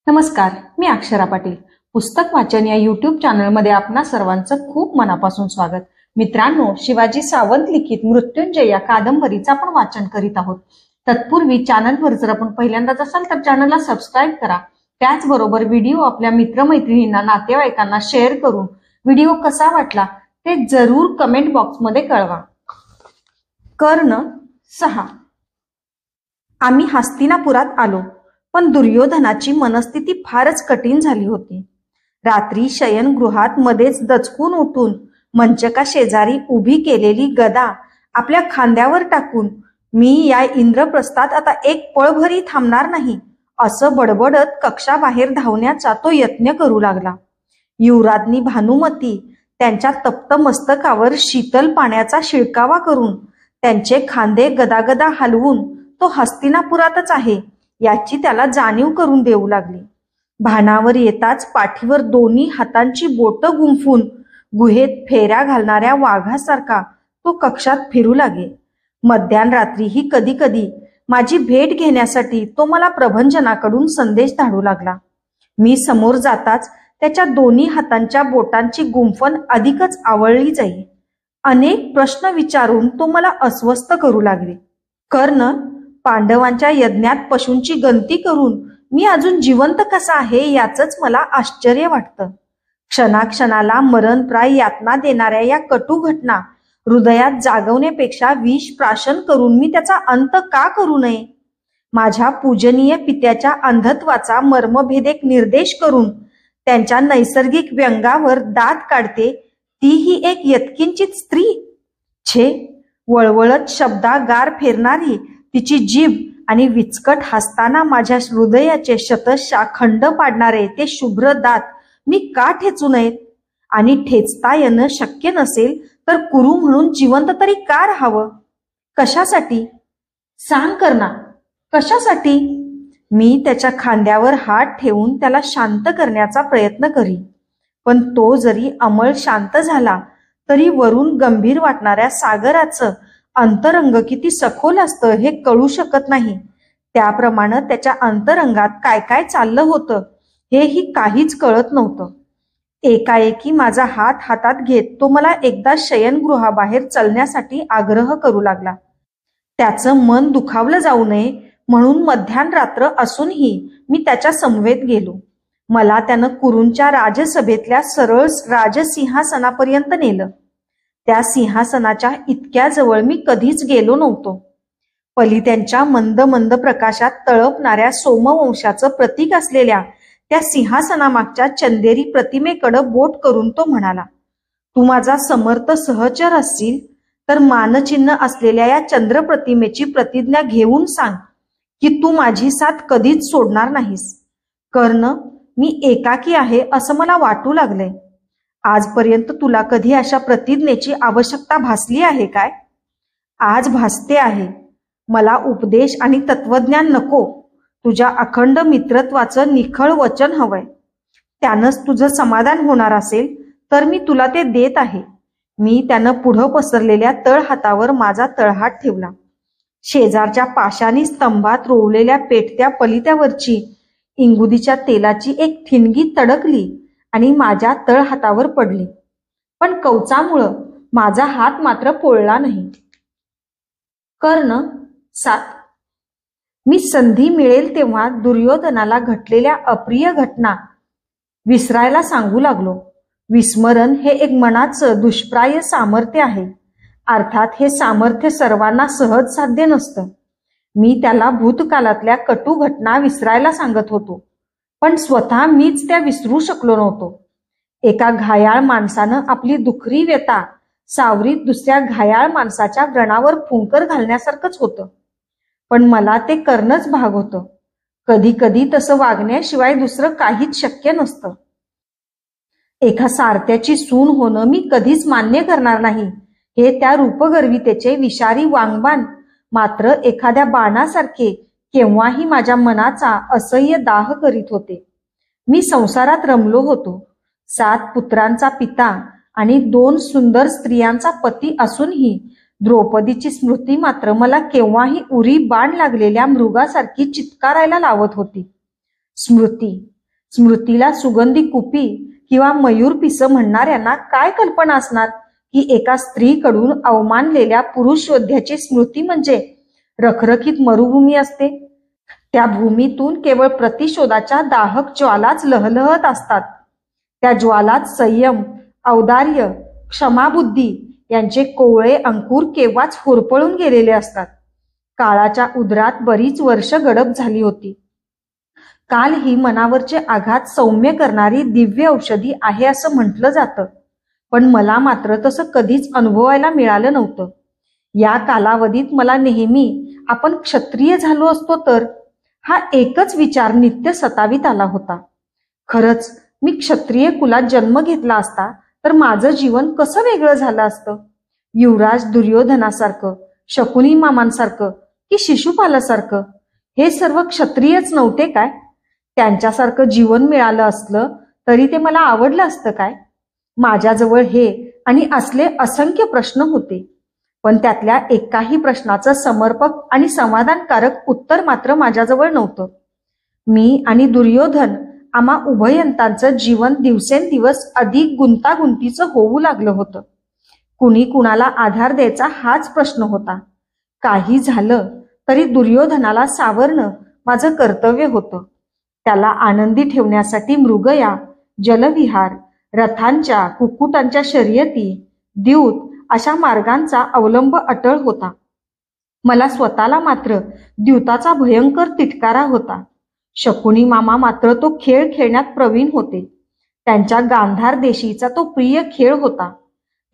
नमस्कार, मी अक्षरा पाटील. पुस्तक वाचन या युट्यूब चॅनलमध्ये आपणा सर्वांचं खूप मनापासून स्वागत. मित्रांनो, शिवाजी सावंत लिखित मृत्युंजय या कादंबरीचं आपण वाचन करीत आहोत. तत्पूर्वी चॅनलवर जर आपण पहिल्यांदाच असाल तर चॅनलला सबस्क्राईब करा. त्याचबरोबर व्हिडिओ आपल्या मित्रमैत्रिणींना, नातेवाईकांना शेअर करून व्हिडिओ कसा वाटला ते जरूर कमेंट बॉक्समध्ये कळवा. कर्ण 6. आम्ही हस्तिनापुरात आलो, पण दुर्योधनाची मनस्थिती फारच कठीण झाली होती. रात्री शयनगृहात मध्येच दचकून उठून मंचका शेजारी उभी केलेली गदा आपल्या खांद्यावर टाकून मी या इंद्रप्रस्थात आता एक पळभरी थांबणार नाही असं बडबडत कक्षाबाहेर धावण्याचा तो यत्न करू लागला. युवराज्ञी भानुमती त्यांच्या तप्त मस्तकावर शीतल पाण्याचा शिळकावा करून त्यांचे खांदे गदागदा हलवून तो हस्तिनापुरातच आहे याची त्याला जाणीव करून देऊ लागली. भानावर येताच पाठीवर दोन्ही हातांची बोटं गुंफून गुहेत फेऱ्या घालणाऱ्या वाघासारखा तो कक्षात फिरू लागे. मध्यानरात्रीही कधी कधी माझी भेट घेण्यासाठी तो मला प्रभंजनाकडून संदेश धाडू लागला. मी समोर जाताच त्याच्या दोन्ही हातांच्या बोटांची गुंफण अधिकच आवळली जाई. अनेक प्रश्न विचारून तो मला अस्वस्थ करू लागले. कर्ण, पांडवांच्या यज्ञात पशूंची गंती करून मी अजून जिवंत कसा आहे याचंच मला आश्चर्य वाटतं. क्षणाक्षणाला मरणप्राय यातना देणाऱ्या या कटू घटना हृदयात जागवण्यापेक्षा विष प्राशन करून मी त्याचा अंत का करू नये? माझ्या पूजनीय पित्याच्या अंधत्वाचा मर्मभेदेक निर्देश करून त्यांच्या नैसर्गिक व्यंगावर दात काढते तीही एक यत्किंचित स्त्री. छे, वळवळत शब्दागार फेरणारी तिची जीभ आणि विचकट हसताना माझ्या हृदयाचे शतशः खंड पाडणारे ते शुभ्र दात मी का ठेचू नयेत? आणि ठेचता येणं शक्य नसेल तर कुरु म्हणून जिवंत तरी का राहावं? कशासाठी? सांग कर्णा, कशासाठी? मी त्याच्या खांद्यावर हात ठेवून त्याला शांत करण्याचा प्रयत्न करी, पण तो जरी अंमळ शांत झाला तरी वरून गंभीर वाटणाऱ्या सागराचं अंतरंग किती सखोल असतं हे कळू शकत नाही. त्याप्रमाणे त्याच्या अंतरंगात काय काय चाललं होतं हेही काहीच कळत नव्हतं. एकाएकी माझा हात हातात घेत तो मला एकदा शयनगृहाबाहेर चलण्यासाठी आग्रह करू लागला. त्याचं मन दुखावलं जाऊ नये म्हणून मध्यानरात्र असूनही मी त्याच्या समवेत गेलो. मला त्यानं कुरूंच्या राजसभेतल्या सरळ राजसिंहासनापर्यंत नेलं. त्या सिंहासनाच्या इतक्या जवळ मी कधीच गेलो नव्हतो. पलित्यांच्या मंद मंद प्रकाशात तळपणाऱ्या सोमवंशाचं प्रतीक असलेल्या त्या सिंहासनामागच्या चंदेरी प्रतिमेकडं बोट करून तो म्हणाला, तू माझा समर्थ सहचर असशील तर मानचिन्ह असलेल्या या चंद्रप्रतिमेची प्रतिज्ञा घेऊन सांग की तू माझी साथ कधीच सोडणार नाहीस. कर्ण, मी एकाकी आहे असं मला वाटू लागलंय. आजपर्यंत तुला कधी अशा प्रतिज्ञेची आवश्यकता भासली आहे काय? आज भासते आहे. मला उपदेश आणि तत्वज्ञान नको, तुझ्या अखंड मित्रत्वाचं निखळ वचन हवंय. त्यानंच तुझं समाधान होणार असेल तर मी तुला ते देत आहे. मी त्यानं पुढं पसरलेल्या तळहातावर माझा तळहात ठेवला. शेजारच्या पाषाणी स्तंभात रोवलेल्या पेटत्या पलित्यावरची इंगुदीच्या तेलाची एक ठिणगी तडकली आणि माझ्या तळहातावर पडली, पण कवचामुळं माझा हात मात्र पोळला नाही. कर्ण 7. मी संधी मिळेल तेव्हा दुर्योधनाला घटलेल्या अप्रिय घटना विसरायला सांगू लागलो. विस्मरण हे एक मनाचं दुष्प्राय सामर्थ्य आहे. अर्थात हे सामर्थ्य सर्वांना सहज साध्य नसतं. मी त्याला भूतकाळातल्या कटू घटना विसरायला सांगत होतो, पण स्वतः मीच त्या विसरू शकलो नव्हतो. एका घायाळ माणसानं आपली दुखरी व्यथा सावरीत दुसऱ्या घायाळ माणसाच्या व्रणावर फुंकर घालण्यासारखंच होतं, पण मला ते करणंच भाग होतं. कधी कधी तसं वागण्याशिवाय दुसरं काहीच शक्य नसतं. एका सारथ्याची सून होणं मी कधीच मान्य करणार नाही हे त्या रूपगर्वितेचे विषारी वांगबाण मात्र एखाद्या बाणासारखे केव्हाही माझ्या मनाचा असह्य दाह करीत होते. मी संसारात रमलो होतो. 7 पुत्रांचा पिता आणि 2 सुंदर स्त्रियांचा पती असूनही द्रौपदीची स्मृती मात्र मला केव्हाही उरी बाण लागलेल्या मृगासारखी चित्कारायला लावत होती. स्मृती, स्मृतीला सुगंधी कुपी किंवा मयूर पिसं म्हणणाऱ्यांना काय कल्पना असणार की एका स्त्रीकडून अवमानलेल्या पुरुष योद्ध्याची स्मृती म्हणजे रखरखीत मरुभूमी असते. त्या भूमीतून केवळ प्रतिशोधाच्या दाहक ज्वालाच लहलहत असतात. त्या ज्वालात संयम, औदार्य, क्षमाबुद्धी यांचे कोवळे अंकुर केव्हाच होरपळून गेलेले असतात. काळाच्या उदरात बरीच वर्ष गडप झाली होती. काल ही मनावरचे आघात सौम्य करणारी दिव्य औषधी आहे असं म्हटलं जातं, पण मला मात्र तसं कधीच अनुभवायला मिळालं नव्हतं. या कालावधीत मला नेहमी आपण क्षत्रिय झालो असतो तर हा एकच विचार नित्य सतावीत आला होता. खरंच मी क्षत्रिय कुलात जन्म घेतला असता तर माझं जीवन कसं वेगळं झालं असतं. युवराज दुर्योधनासारखं, शकुनी मामांसारखं की शिशुपालासारखं हे सर्व क्षत्रियच नव्हते काय? त्यांच्यासारखं जीवन मिळालं असलं तरी ते मला आवडलं असतं काय? माझ्याजवळ हे आणि असले असंख्य प्रश्न होते, पण त्यातल्या एकाही प्रश्नाचं समर्पक आणि समाधानकारक उत्तर मात्र माझ्याजवळ नव्हतं. मी आणि दुर्योधन आम्हा उभयंतांचं जीवन दिवसेंदिवस अधिक गुंतागुंतीचं होऊ लागलं होतं. कुणी कुणाला आधार द्यायचा हाच प्रश्न होता. काही झालं तरी दुर्योधनाला सावरणं माझं कर्तव्य होतं. त्याला आनंदी ठेवण्यासाठी मृगया, जलविहार, रथांच्या कुक्कुटांच्या शर्यती, द्यूत अशा मार्गांचा अवलंब अटळ होता. मला स्वतःला मात्र द्यूताचा भयंकर तिटकारा होता. शकुनी मामा मात्र तो खेळ खेळण्यात प्रवीण होते. त्यांच्या गांधार देशीचा तो प्रिय खेळ होता.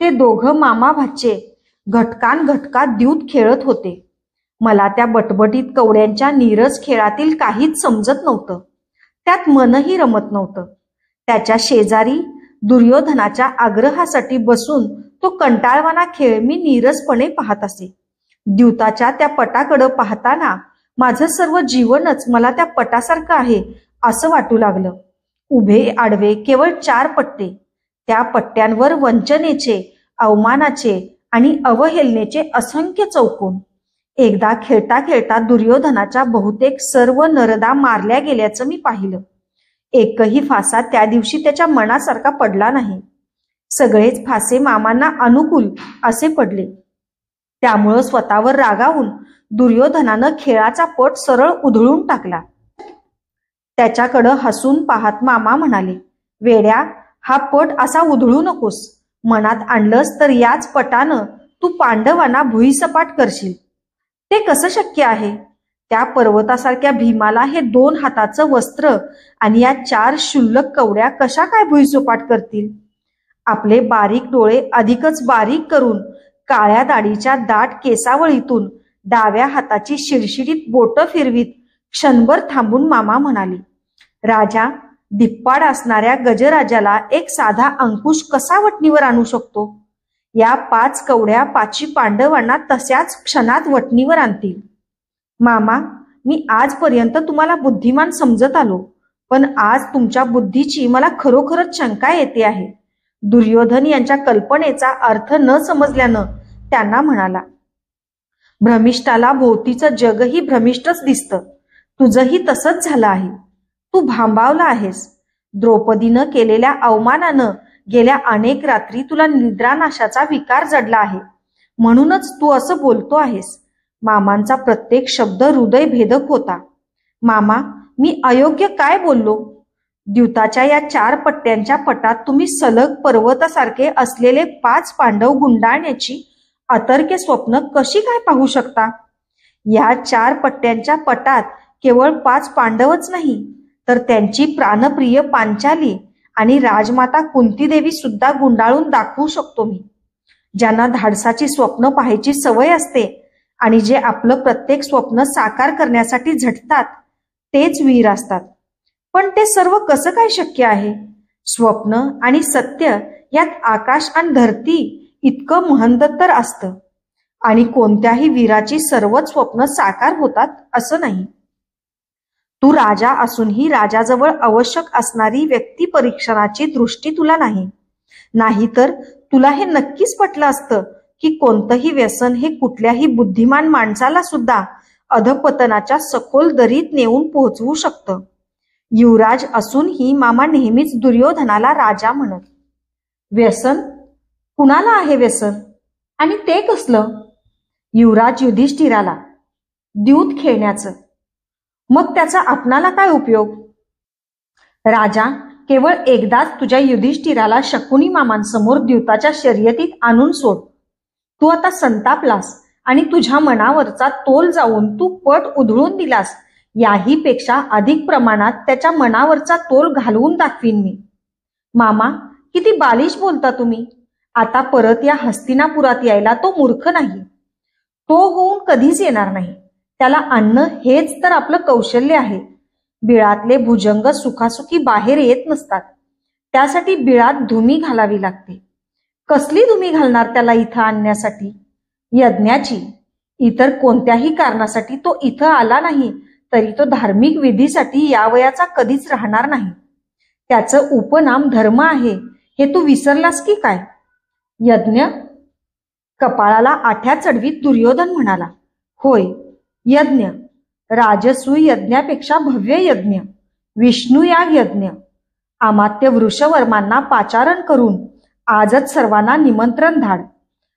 ते दोघं मामा भाचे घटकात द्यूत खेळत होते. मला त्या बटबटीत कवड्यांच्या नीरस खेळातील काहीच समजत नव्हतं. त्यात मनही रमत नव्हतं. त्याच्या शेजारी दुर्योधनाच्या आग्रहासाठी बसून तो कंटाळवाना खेळ मी नीरसपणे पाहत असे. द्यूताच्या त्या पटाकडं पाहताना माझं सर्व जीवनच मला त्या पटासारखं आहे असं वाटू लागलं. उभे आडवे केवळ 4 पट्टे. त्या पट्ट्यांवर वंचनेचे, अवमानाचे आणि अवहेलनेचे असंख्य चौकोन. एकदा खेळता खेळता दुर्योधनाच्या बहुतेक सर्व नरदा मारल्या गेल्याचं मी पाहिलं. एकही फासा त्या दिवशी त्याच्या मनासारखा पडला नाही. सगळेच फासे मामांना अनुकूल असे पडले. त्यामुळं स्वतःवर रागावून दुर्योधनानं खेळाचा पट सरळ उधळून टाकला. त्याच्याकडं हसून पाहत मामा म्हणाले, वेड्या, हा पट असा उधळू नकोस. मनात आणलंस तर याच पटानं तू पांडवांना भुईसपाट करशील. ते कसं शक्य आहे? त्या पर्वतासारख्या भीमाला हे 2 हाताचं वस्त्र आणि या 4 क्षुल्लक कवड्या कशा काय भुईसपाट करतील? आपले बारीक डोळे अधिकच बारीक करून काळ्या दाढीच्या दाट केसावळीतून डाव्या हाताची शिडशिडीत बोटं फिरवीत क्षणभर थांबून मामा म्हणाले, राजा, धिप्पाड असणाऱ्या गजराजाला एक साधा अंकुश कसा वटणीवर आणू शकतो? या 5 कवड्या 5 पांडवांना तशाच क्षणात वटणीवर आणतील. मामा, मी आजपर्यंत तुम्हाला बुद्धिमान समजत आलो, पण आज तुमच्या बुद्धीची मला खरोखरच शंका येते आहे. दुर्योधन यांच्या कल्पनेचा अर्थ न समजल्यानं त्यांना म्हणाला, भ्रमिष्ठाला भोवतीचं जगही भ्रमिष्ठच दिसतं. तुझंही तसंच झालं आहे. तू भांबावला आहेस. द्रौपदीनं केलेल्या अवमानानं गेल्या अनेक रात्री तुला निद्रानाशाचा विकार जडला आहे. म्हणूनच तू असं बोलतो आहेस. मामांचा प्रत्येक शब्द हृदयभेदक होता. मामा, मी अयोग्य काय बोललो? द्यूताच्या या 4 पट्ट्यांच्या पटात तुम्ही सलग पर्वतासारखे असलेले 5 पांडव गुंडाळण्याची अतर्क्य स्वप्न कशी काय पाहू शकता? या 4 पट्ट्यांच्या पटात केवळ 5 पांडवच नाही, तर त्यांची प्राणप्रिय पांचाली आणि राजमाता कुंतीदेवी सुद्धा गुंडाळून दाखवू शकतो मी. ज्यांना धाडसाची स्वप्न पाहायची सवय असते आणि जे आपलं प्रत्येक स्वप्न साकार करण्यासाठी झटतात, तेच वीर असतात. पण ते सर्व कसं काय शक्य आहे? स्वप्न आणि सत्य यात आकाश आणि धरती इतकं महंतर असतं. आणि कोणत्याही वीराची सर्वच स्वप्न साकार होतात असं नाही. तू राजा असूनही राजाजवळ आवश्यक असणारी व्यक्ती परीक्षणाची दृष्टी तुला नाही. नाहीतर तुला हे नक्कीच पटलं असतं की कोणतंही व्यसन हे कुठल्याही बुद्धिमान माणसाला सुद्धा अधपतनाच्या सखोल दरीत नेऊन पोहोचवू शकतं. युवराज असूनही मामा नेहमीच दुर्योधनाला राजा म्हणत. व्यसन? कुणाला आहे व्यसन? आणि ते कसलं? युवराज युधिष्ठिराला. द्यूत खेळण्याचं. मग त्याचा आपणाला काय उपयोग? राजा, केवळ एकदाच तुझ्या युधिष्ठिराला शकुनी मामांसमोर द्यूताच्या शर्यतीत आणून सोड. तू आता संतापलास आणि तुझ्या मनावरचा तोल जाऊन तू पट उधळून दिलास. याही पेक्षा अधिक प्रमाणात त्याच्या मनावरचा तोल घालवून दाखवीन मी. मामा, किती बालिश बोलता तुम्ही. आता परत या हस्तिनापुरात यायला तो मूर्ख नाही. तो होऊन कधीच येणार नाही. त्याला आणणं हेच तर आपलं कौशल्य आहे. बिळातले भुजंग सुखासुखी बाहेर येत नसतात. त्यासाठी बिळात धुमी घालावी लागते. कसली धुमी घालणार त्याला इथं आणण्यासाठी? यज्ञाची. इतर कोणत्याही कारणासाठी तो इथं आला नाही तरी तो धार्मिक विधीसाठी या वयाचा कधीच राहणार नाही. त्याचं उपनाम धर्म आहे हे तू विसरलास की काय? यज्ञ? कपाळाला आठ्या चढवीत दुर्योधन म्हणाला. होय, यज्ञ. राजसूय यज्ञापेक्षा भव्य यज्ञ. विष्णुयाग यज्ञ. अमात्य वृषवर्मांना पाचारण करून आजच सर्वांना निमंत्रण धाड.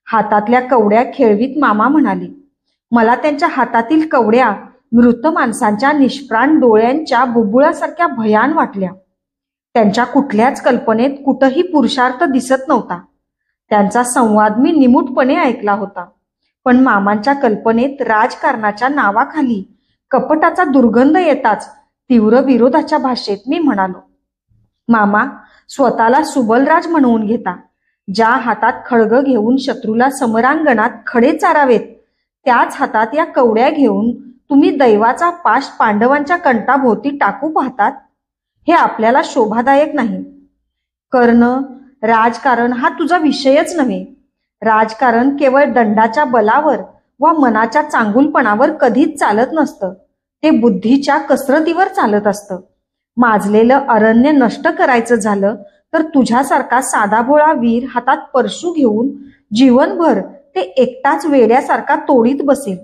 हातातल्या कवड्या खेळवीत मामा म्हणाले. मला त्यांच्या हातातील कवड्या मृत माणसांच्या निष्प्राण डोळ्यांच्या बुबुळासारख्या भयान वाटल्या. त्यांच्या कुठल्याच कल्पनेत कुठंही पुरुषार्थ दिसत नव्हता. त्यांचा संवाद मी निमूटपणे ऐकला होता, पण मामांच्या कल्पनेत राजकारणाच्या नावाखाली कपटाचा दुर्गंध येताच तीव्र विरोधाच्या भाषेत मी म्हणालो. मामा, स्वतःला सुबलराज म्हणवून घेता. ज्या हातात खड्ग घेऊन शत्रूला समरांगणात खडे चारावेत त्याच हातात या कवड्या घेऊन तुम्ही दैवाचा पाश पांडवांच्या कंठाभोवती टाकू पाहतात. हे आपल्याला शोभादायक नाही. कर्ण, राजकारण हा तुझा विषयच नव्हे. राजकारण केवळ दंडाच्या बलावर वा मनाच्या चांगुलपणावर कधीच चालत नसतं. ते बुद्धीच्या कसरतीवर चालत असतं. माजलेलं अरण्य नष्ट करायचं झालं तर तुझ्यासारखा साधाभोळा वीर हातात परशू घेऊन जीवनभर ते एकटाच वेड्यासारखा तोडीत बसेल.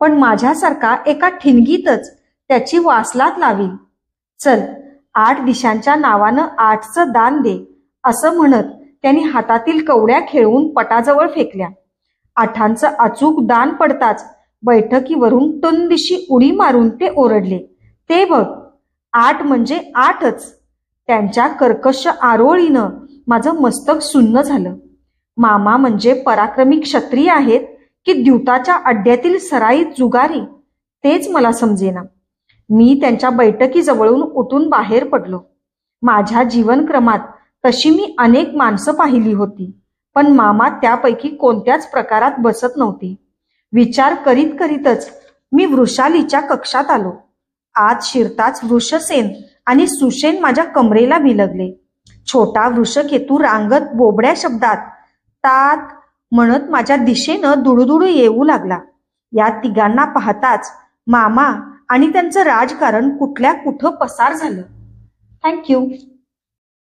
पण माझ्यासारखा एका ठिणगीतच त्याची वासलात लावील. चल, 8 दिशांच्या नावानं 8चं दान दे, असं म्हणत त्यांनी हातातील कवड्या खेळवून पटाजवळ फेकल्या. 8चं अचूक दान पडताच बैठकीवरून टुनदिशी उडी मारून ते ओरडले. ते बघ, 8 म्हणजे 8च. त्यांच्या कर्कश आरोळीनं माझं मस्तक सुन्न झालं. मामा म्हणजे पराक्रमी क्षत्रिय आहेत की द्यूताच्या अड्ड्यातील सराईत जुगारी, तेच मला समजेना. मी त्यांच्या बैठकीजवळून उठून बाहेर पडलो. माझ्या जीवनक्रमात तशी मी अनेक माणसं पाहिली होती, पण मामा त्यापैकी कोणत्याच प्रकारात बसत नव्हती. विचार करीत करीतच मी वृषालीच्या कक्षात आलो. आत शिरताच वृषसेन आणि सुषेण माझ्या कमरेला बिलगले. छोटा वृषकेतू रांगत बोबड्या शब्दात तात म्हणत माझ्या दिशेनं दुडुदुडू येऊ लागला. या तिघांना पाहताच मामा आणि त्यांचं राजकारण कुठल्या कुठं पसार झालं. थँक्यू.